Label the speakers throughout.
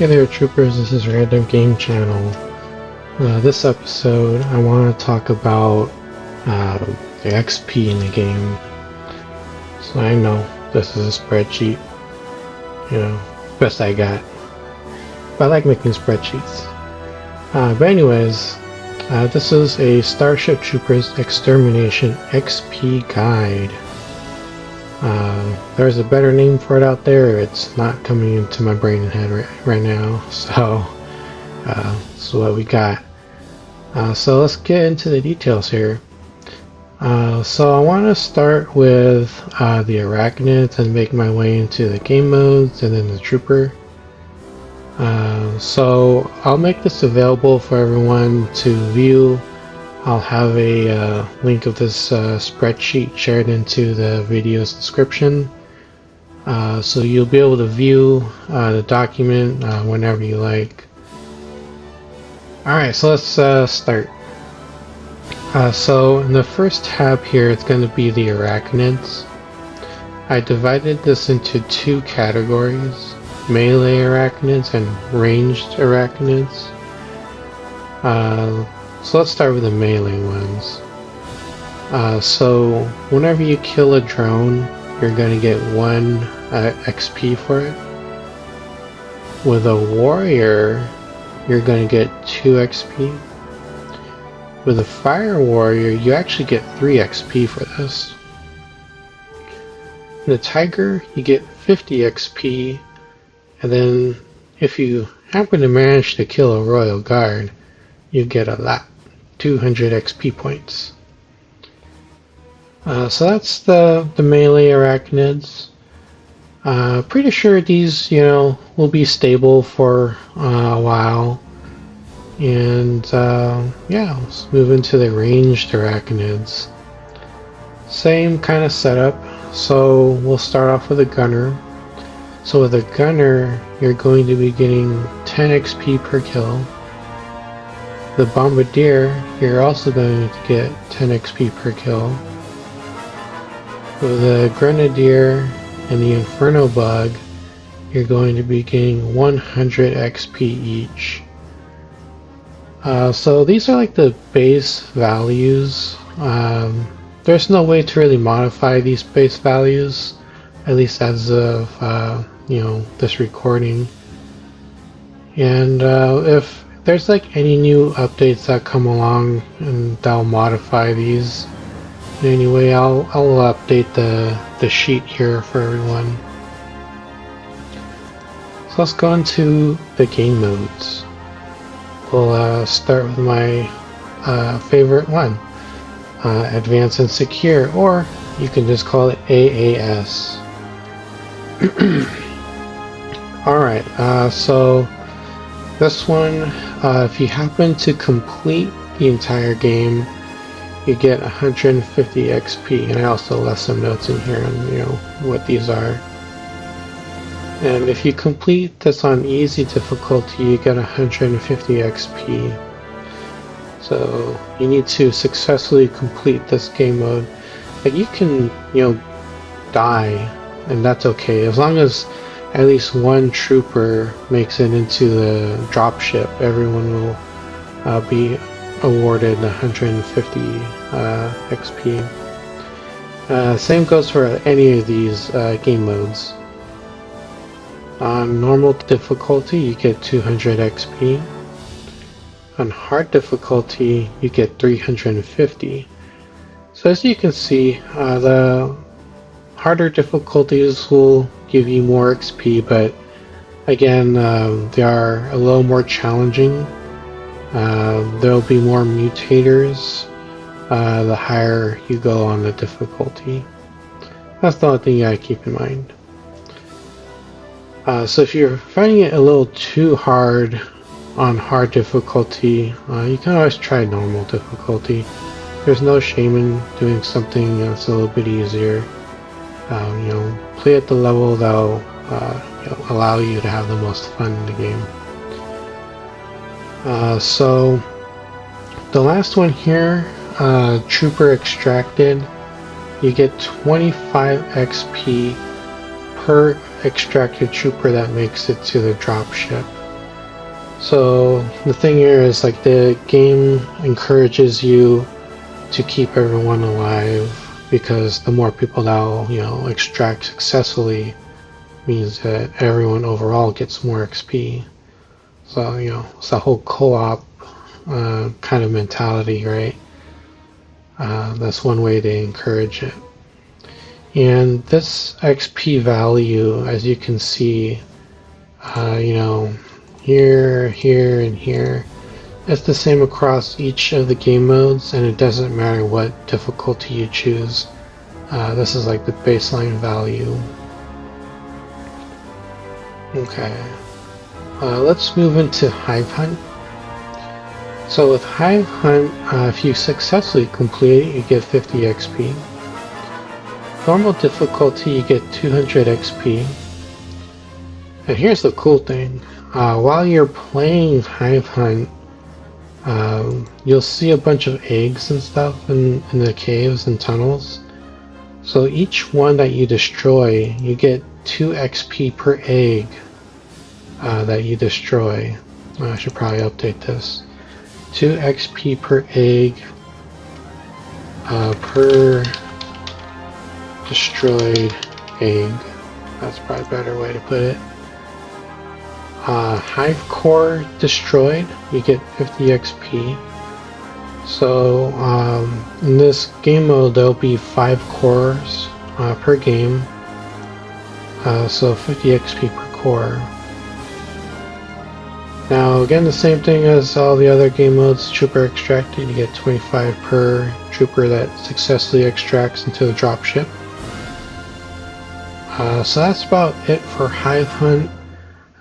Speaker 1: Hey there troopers, this is Random Game Channel. This episode I want to talk about the XP in the game. So I know this is a spreadsheet, best I got. But I like making spreadsheets. But anyways, this is a Starship Troopers Extermination XP guide. There's a better name for it out there. It's not coming into my brain and head right now. So that's what we got. So let's get into the details here. So I want to start with the Arachnids and make my way into the game modes and then the Trooper. So I'll make this available for everyone to view. I'll have a link of this spreadsheet shared into the video's description. So you'll be able to view the document whenever you like. Alright, so let's start. So in the first tab here, it's going to be the Arachnids. I divided this into two categories: melee Arachnids and ranged Arachnids. So let's start with the melee ones. So whenever you kill a drone, you're going to get 1 XP for it. With a warrior, you're going to get 2 XP. With a fire warrior, you actually get 3 XP for this. In the tiger, you get 50 XP, and then if you happen to manage to kill a royal guard, you get a lot, 200 XP points. So that's the melee Arachnids. Pretty sure these, will be stable for a while. And yeah, let's move into the ranged Arachnids. Same kind of setup. So we'll start off with a gunner. So with a gunner, you're going to be getting 10 XP per kill. The bombardier, you're also going to get 10 XP per kill. With the grenadier and the inferno bug, you're going to be getting 100 XP each. So these are like the base values. There's no way to really modify these base values, at least as of this recording. And if there's like any new updates that come along and that'll modify these in any way, I'll update the sheet here for everyone. So let's go into the game modes. We'll start with my favorite one, Advanced and Secure, or you can just call it AAS. Alright, so this one, if you happen to complete the entire game, you get 150 XP, and I also left some notes in here on what these are. And if you complete this on easy difficulty, you get 150 XP. So you need to successfully complete this game mode. Like you can, die, and that's okay, as long as at least one trooper makes it into the dropship. Everyone will be awarded 150 XP. Same goes for any of these game modes. On normal difficulty, you get 200 XP. On hard difficulty, you get 350. So as you can see, the harder difficulties will give you more XP, but again, they are a little more challenging. There will be more mutators the higher you go on the difficulty. That's the only thing you gotta keep in mind. So if you're finding it a little too hard on hard difficulty, you can always try normal difficulty. There's no shame in doing something that's a little bit easier. Play at the level that'll allow you to have the most fun in the game. So the last one here, Trooper Extracted, you get 25 XP per extracted trooper that makes it to the dropship. So the thing here is like the game encourages you to keep everyone alive because the more people that extract successfully means that everyone overall gets more XP. So it's a whole co-op kind of mentality, right? That's one way to encourage it. And this XP value, as you can see, here, here, and here, it's the same across each of the game modes, and it doesn't matter what difficulty you choose. This is like the baseline value. Okay, let's move into Hive Hunt. So with Hive Hunt, if you successfully complete it, you get 50 XP. Normal difficulty, you get 200 XP. And here's the cool thing. While you're playing Hive Hunt, you'll see a bunch of eggs and stuff in the caves and tunnels. So each one that you destroy, you get 2 XP per egg that you destroy. I should probably update this. 2 XP per egg per destroyed egg. That's probably a better way to put it. Hive core destroyed, you get 50 XP. So in this game mode there'll be 5 cores per game. So 50 XP per core. Now again, the same thing as all the other game modes. Trooper extracted, you get 25 per trooper that successfully extracts into the dropship. So that's about it for Hive Hunt.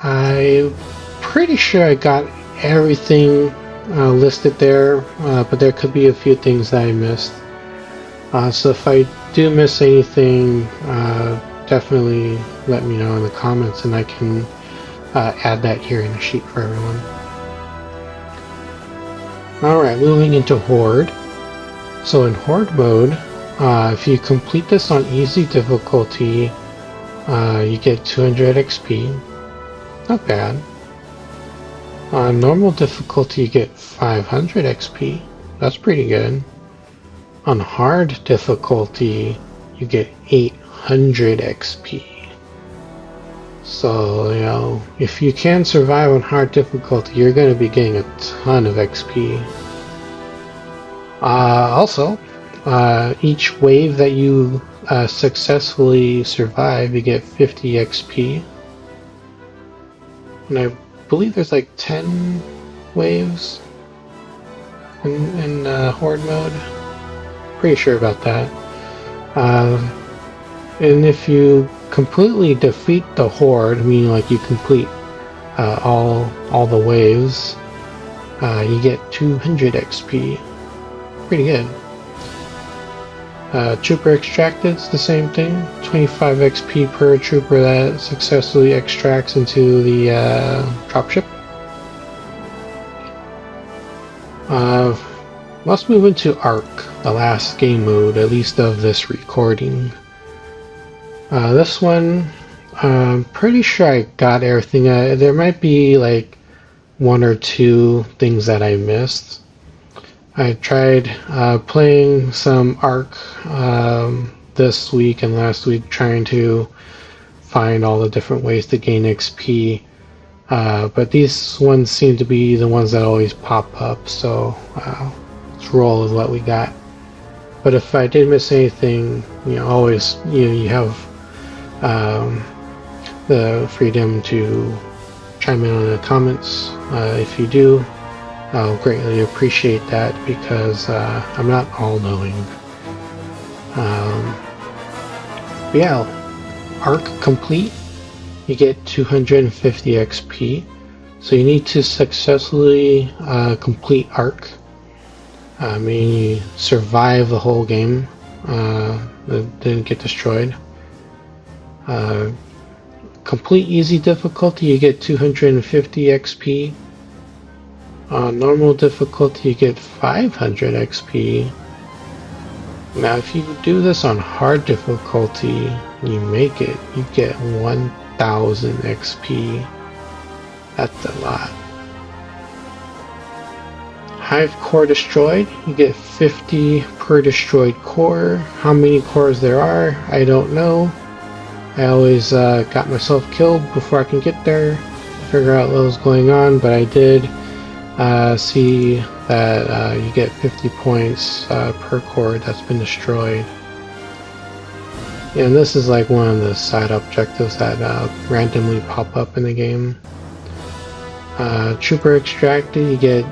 Speaker 1: I'm pretty sure I got everything listed there, but there could be a few things that I missed. So if I do miss anything, definitely let me know in the comments and I can add that here in the sheet for everyone. Alright, moving into Horde. So in Horde mode, if you complete this on easy difficulty, you get 200 XP. Not bad. On normal difficulty you get 500 XP. That's pretty good. On hard difficulty you get 800 XP. So, if you can survive on hard difficulty, you're going to be getting a ton of XP. Also, each wave that you successfully survive, you get 50 XP. And I believe there's like 10 waves in Horde mode. Pretty sure about that. And if you completely defeat the Horde, meaning like you complete all the waves, you get 200 XP. Pretty good. Trooper extracted's the same thing. 25 XP per trooper that successfully extracts into the dropship. Let's move into Arc, the last game mode, at least of this recording. This one, I'm pretty sure I got everything. There might be like 1 or 2 things that I missed. I tried playing some Arc this week and last week, trying to find all the different ways to gain XP, but these ones seem to be the ones that always pop up, so let's roll with what we got. But if I did miss anything, always you have the freedom to chime in on the comments. If you do, I'll greatly appreciate that, because I'm not all-knowing. But yeah, Arc complete, you get 250 XP. So you need to successfully complete Arc, meaning you survive the whole game, didn't get destroyed. Complete easy difficulty, you get 250 XP. Normal difficulty, you get 500 XP. Now if you do this on hard difficulty, you make it, you get 1000 XP. That's a lot. Hive core destroyed, you get 50 per destroyed core. How many cores there are, I don't know. I always got myself killed before I can get there, figure out what was going on, but I did see that you get 50 points per core that's been destroyed. And this is like one of the side objectives that randomly pop up in the game. Trooper extracted, you get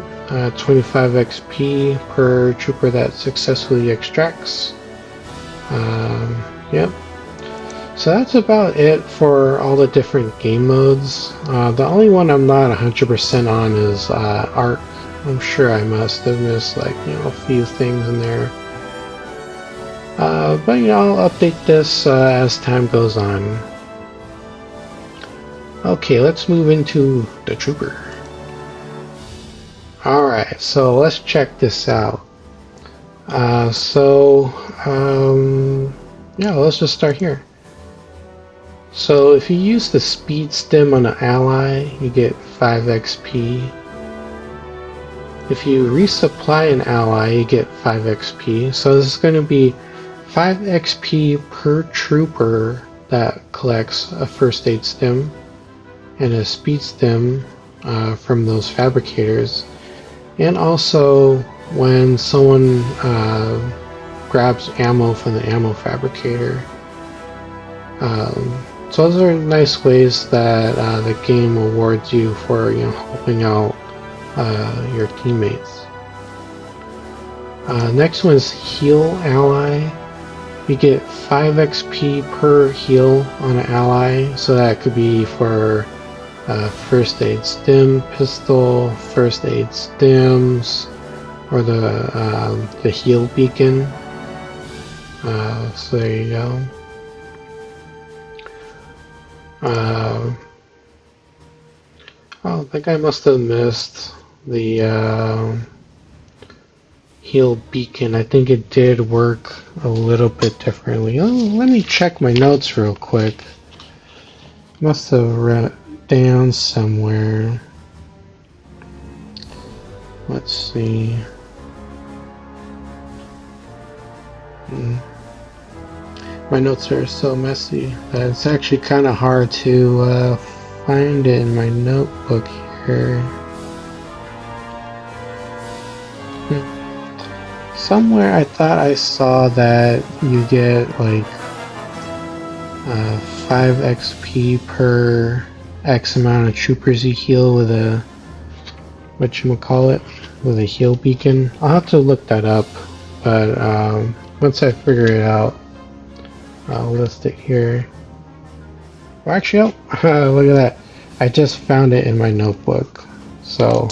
Speaker 1: 25 XP per trooper that successfully extracts. Yep. So that's about it for all the different game modes. The only one I'm not 100% on is Arc. I'm sure I must have missed like a few things in there. But I'll update this as time goes on. Okay, let's move into the trooper. Alright, so let's check this out. Yeah, let's just start here. So if you use the speed stem on an ally, you get 5 XP. If you resupply an ally, you get 5 XP. So this is going to be 5 XP per trooper that collects a first aid stem and a speed stem from those fabricators. And also when someone grabs ammo from the ammo fabricator. So those are nice ways that the game awards you for helping out your teammates. Next one is heal ally. You get 5 XP per heal on an ally, so that could be for first aid stim, pistol, first aid stims, or the heal beacon. So there you go. I think I must have missed the heal beacon. I think it did work a little bit differently. Oh, let me check my notes real quick. Must have written it down somewhere. Let's see. My notes are so messy that it's actually kind of hard to find it in my notebook here. Somewhere I thought I saw that you get like 5 XP per X amount of troopers you heal with a with a heal beacon. I'll have to look that up, but once I figure it out, I'll list it here. Well, actually, oh, look at that. I just found it in my notebook. So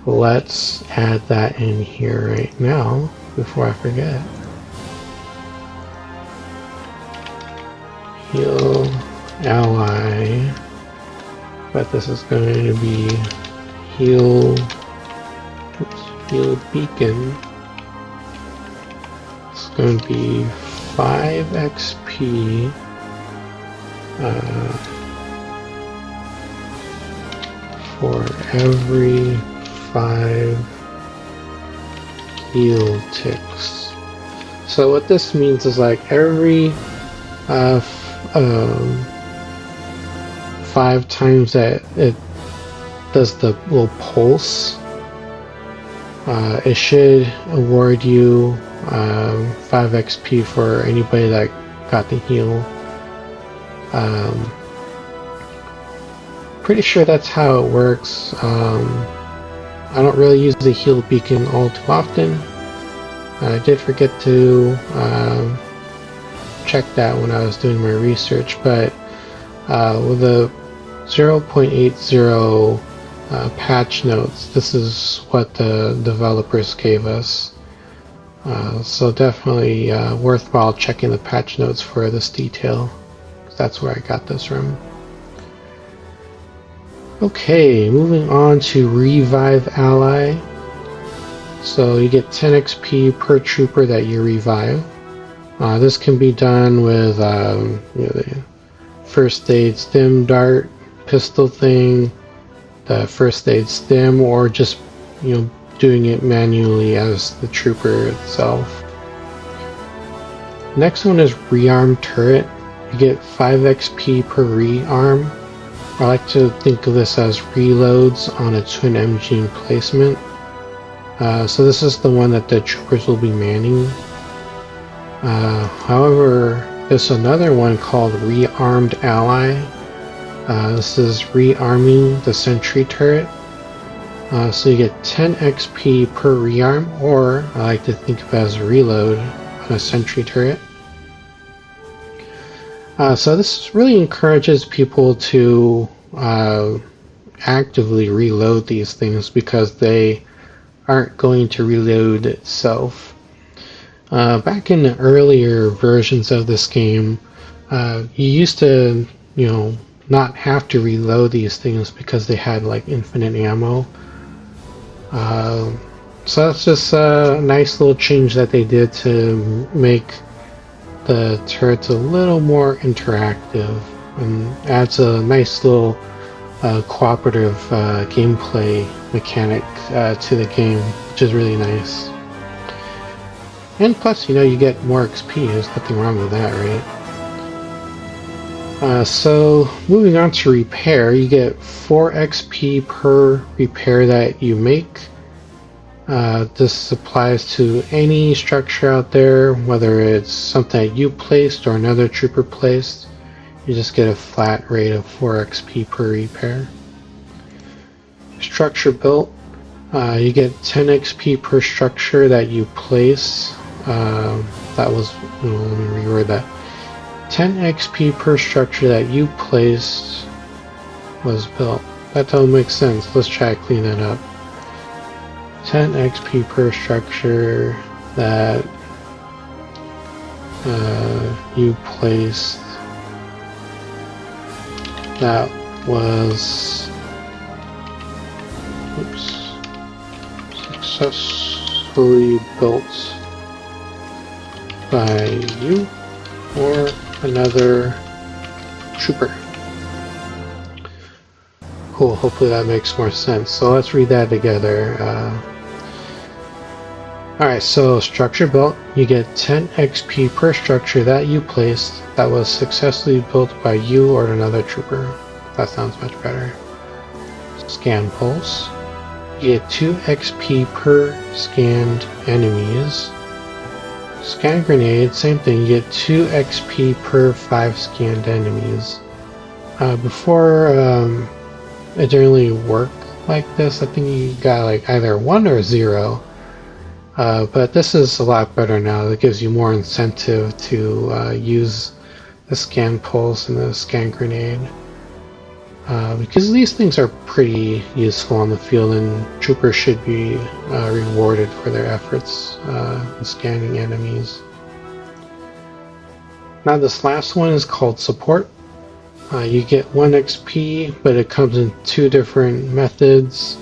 Speaker 1: let's add that in here right now before I forget. Heal ally. But this is going to be heal beacon. It's going to be 5 XP for every 5 heal ticks. So what this means is like every 5 times that it does the little pulse, it should award you 5 XP for anybody that got the heal. Pretty sure that's how it works. I don't really use the heal beacon all too often. I did forget to check that when I was doing my research, but with the 0.80 patch notes, this is what the developers gave us. So definitely worthwhile checking the patch notes for this detail, because that's where I got this from. Okay, moving on to Revive Ally. So you get 10 XP per trooper that you revive. This can be done with the first aid stim dart, pistol thing, the first aid stim, or just doing it manually as the trooper itself. Next one is rearm turret. You get 5 XP per rearm. I like to think of this as reloads on a twin MG emplacement. So this is the one that the troopers will be manning. However, there's another one called Rearmed Ally. This is rearming the sentry turret. So you get 10 XP per rearm, or I like to think of it as a reload on a sentry turret. So this really encourages people to actively reload these things because they aren't going to reload itself. Back in the earlier versions of this game, you used to, not have to reload these things because they had like infinite ammo. So that's just a nice little change that they did to make the turrets a little more interactive and adds a nice little cooperative gameplay mechanic to the game, which is really nice. And plus, you get more XP. There's nothing wrong with that, right? So moving on to repair, you get 4 XP per repair that you make. This applies to any structure out there, whether it's something that you placed or another trooper placed. You just get a flat rate of 4 XP per repair. Structure built, you get 10 XP per structure that you place. That was, let me reword that. 10 XP per structure that you placed was built. That don't make sense. Let's try to clean that up. 10 XP per structure that you placed that was successfully built by you or another trooper. Cool, hopefully that makes more sense. So let's read that together. Alright, so structure built, you get 10 XP per structure that you placed that was successfully built by you or another trooper. That sounds much better. Scan pulse, you get 2 XP per scanned enemies. Scan grenade, same thing, you get 2 XP per 5 scanned enemies. Before it didn't really work like this. I think you got like either 1 or 0. But this is a lot better now. It gives you more incentive to use the scan pulse and the scan grenade. Because these things are pretty useful on the field and troopers should be rewarded for their efforts in scanning enemies. Now this last one is called support. You get 1 XP, but it comes in 2 different methods.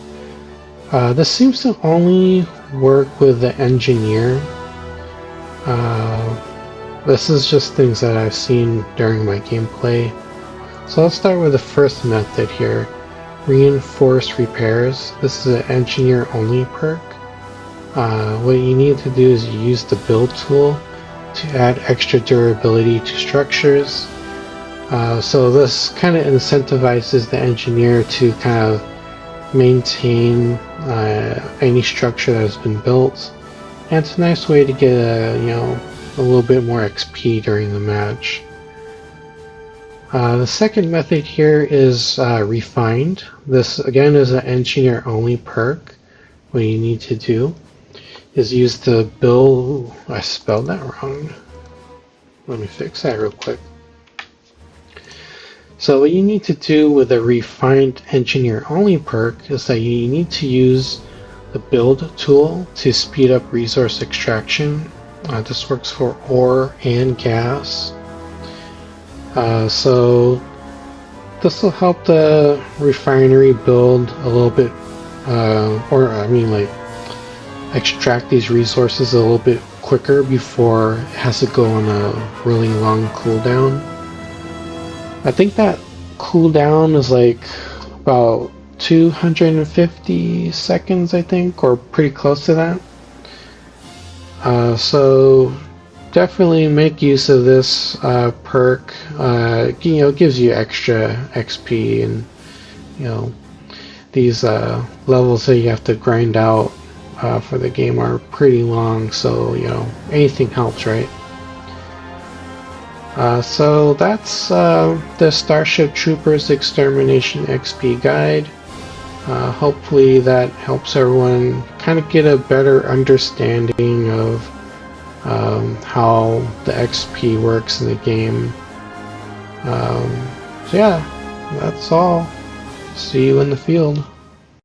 Speaker 1: This seems to only work with the engineer. This is just things that I've seen during my gameplay. So let's start with the first method here. Reinforced repairs. This is an engineer only perk. What you need to do is you use the build tool to add extra durability to structures. So this kind of incentivizes the engineer to kind of maintain any structure that has been built, and it's a nice way to get a little bit more XP during the match. The second method here is refined. This again is an engineer only perk. What you need to do is use the build. I spelled that wrong. Let me fix that real quick. So what you need to do with a refined engineer only perk is that you need to use the build tool to speed up resource extraction. This works for ore and gas. So this will help the refinery build a little bit, extract these resources a little bit quicker before it has to go on a really long cooldown. I think that cooldown is like about 250 seconds, I think, or pretty close to that. So definitely make use of this perk. Gives you extra XP, and these levels that you have to grind out for the game are pretty long. So anything helps, right? So that's the Starship Troopers Extermination XP guide. Hopefully that helps everyone kind of get a better understanding of how the XP works in the game. So yeah, that's all. See you in the field.